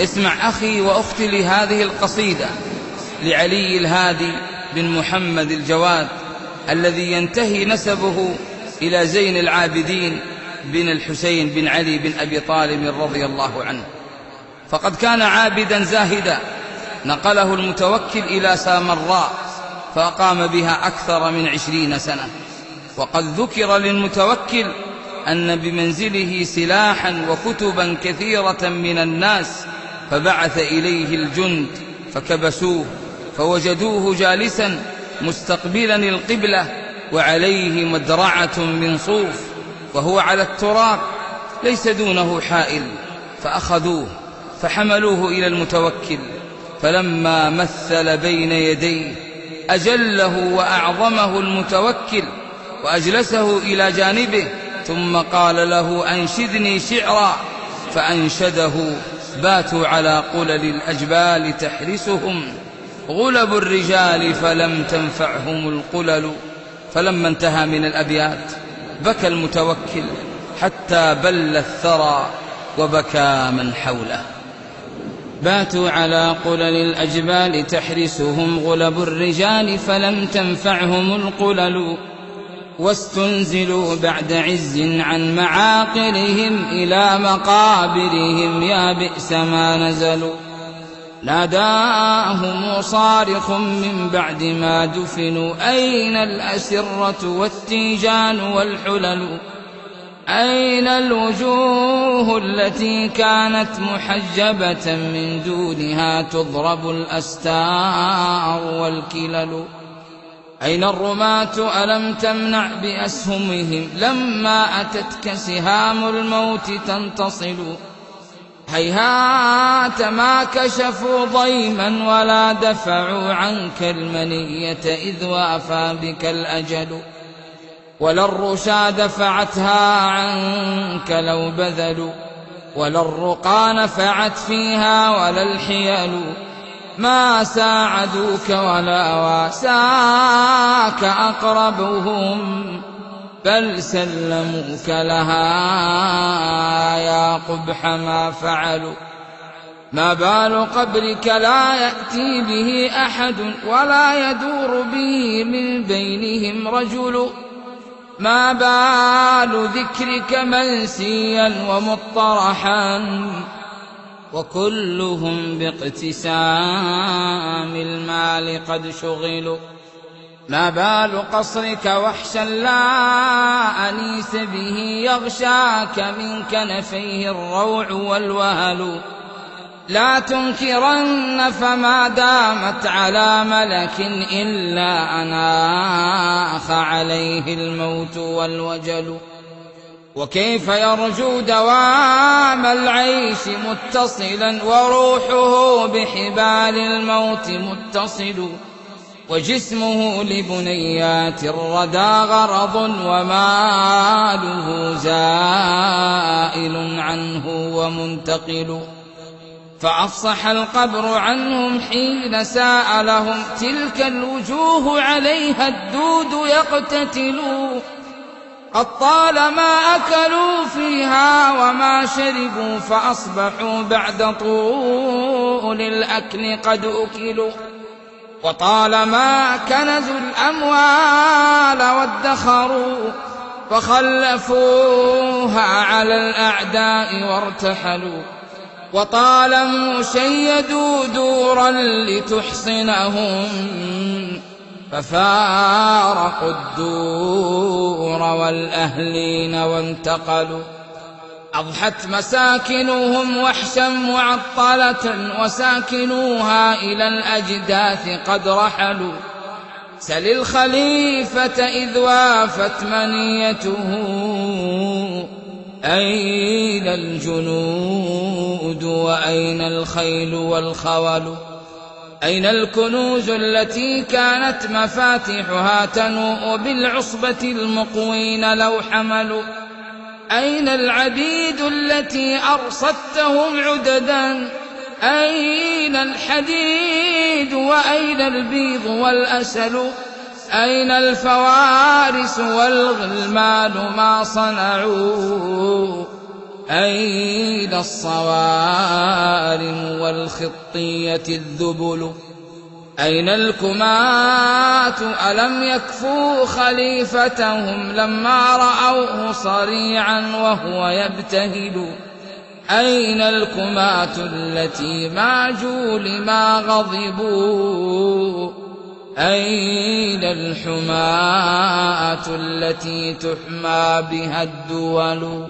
اسمع أخي وأختي لهذه القصيدة لعلي الهادي بن محمد الجواد، الذي ينتهي نسبه إلى زين العابدين بن الحسين بن علي بن أبي طالب رضي الله عنه. فقد كان عابدا زاهدا، نقله المتوكل إلى سامراء فأقام بها أكثر من 20 سنة. وقد ذكر للمتوكل أن بمنزله سلاحا وكتبا كثيرة من الناس، فبعث إليه الجند فكبسوه، فوجدوه جالسا مستقبلا القبلة وعليه مدرعة من صوف، وهو على التراب ليس دونه حائل، فأخذوه فحملوه إلى المتوكل، فلما مثل بين يديه أجله وأعظمه المتوكل وأجلسه إلى جانبه، ثم قال له: أنشدني شعرا، فأنشده: باتوا على قلل الأجبال تحرسهم غلب الرجال فلم تنفعهم القلل. فلما انتهى من الأبيات بكى المتوكل حتى بل الثرى وبكى من حوله. باتوا على قلل الأجبال تحرسهم غلب الرجال فلم تنفعهم القلل، واستنزلوا بعد عز عن معاقلهم إلى مقابرهم يا بئس ما نزلوا. ناداهم صارخ من بعد ما دفنوا: أين الأسرة والتيجان والحلل؟ أين الوجوه التي كانت محجبة من دونها تضرب الأستار والكلل؟ أين الرماة ألم تمنع بأسهمهم لما أتتك سهام الموت تنتصل؟ هيهات ما كشفوا ضيما ولا دفعوا عنك المنية إذ وافى بك الأجل، ولا الرشا دفعتها عنك لو بذلوا، ولا الرقى نفعت فيها ولا الحيل، ما ساعدوك ولا واساك أقربهم بل سلموك لها يا قبح ما فعلوا. ما بال قبرك لا يأتي به أحد ولا يدور به من بينهم رجل، ما بال ذكرك منسيا ومطرحا وكلهم باقتسام المال قد شغلوا. ما بال قصرك وحشا لا أنيس به يغشاك من كنفيه الروع والوهل، لا تنكرن فما دامت على ملك إلا أناخ عليه الموت والوجل. وكيف يرجو دوام العيش متصلا وروحه بحبال الموت متصل، وجسمه لبنيات الردى غرض وماله زائل عنه ومنتقل. فأفصح القبر عنهم حين سألهم تلك الوجوه عليها الدود يقتتل، قد طالما أكلوا فيها وما شربوا فأصبحوا بعد طول الأكل قد أكلوا، وطالما كنزوا الأموال وادخروا فخلفوها على الأعداء وارتحلوا، وطالما شيدوا دورا لتحصنهم ففارقوا الدور والأهلين وانتقلوا. أضحت مساكنهم وحشا معطلة وساكنوها إلى الأجداث قد رحلوا. سل الخليفة إذ وافت منيته أين الجنود وأين الخيل والخول؟ أين الكنوز التي كانت مفاتيحها تنوء بالعصبة المقوين لو حملوا؟ أين العبيد التي أرصدتهم عددا؟ أين الحديد وأين البيض والأسل؟ أين الفوارس والغلمان ما صنعوا؟ أين الصوارم والخطية الذبل أين الكماة ألم يكفوا خليفتهم لما رأوه صريعا وهو يبتهل أين الكماة التي ماجوا لما غضبوا أين الحماة التي تحمى بها الدول